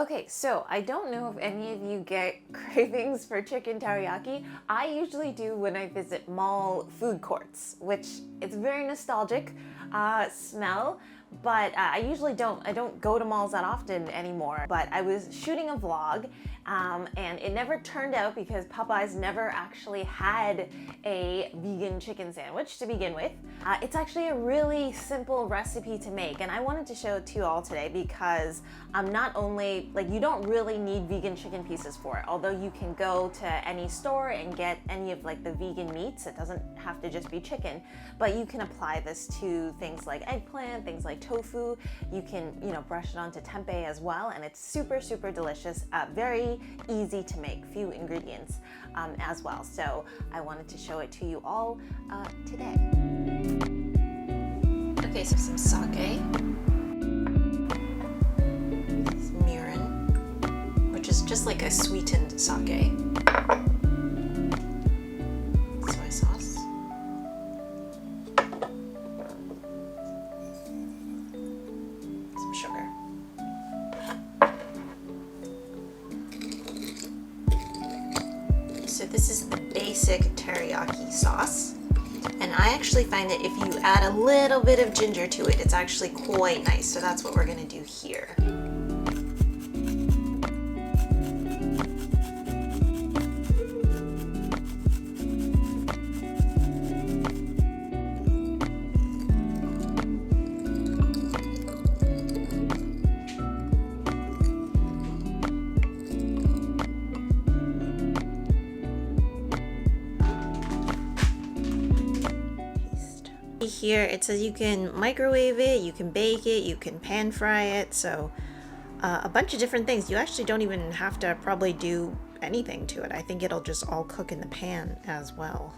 Okay, so I don't know if any of you get cravings for chicken teriyaki. I usually do when I visit mall food courts, which it's very nostalgic smell, but I usually I don't go to malls that often anymore. But I was shooting a vlog and it never turned out because Popeyes never actually had a vegan chicken sandwich to begin with. It's actually a really simple recipe to make, and I wanted to show it to you all today because not only, like, you don't really need vegan chicken pieces for it, although you can go to any store and get any of like the vegan meats. It doesn't have to just be chicken, but you can apply this to things like eggplant, things like tofu. You can, brush it onto tempeh as well, and it's super, super delicious, very easy to make, few ingredients as well. So I wanted to show it to you all today. Okay, so some sake, Mirin, which is just like a sweetened sake, soy sauce, some sugar, so this is the basic teriyaki sauce. And I actually find that if you add a little bit of ginger to it, it's actually quite nice. So that's what we're going to do here. Here it says you can microwave it, you can bake it, you can pan fry it, so a bunch of different things. You actually don't even have to probably do anything to it. I think it'll just all cook in the pan as well.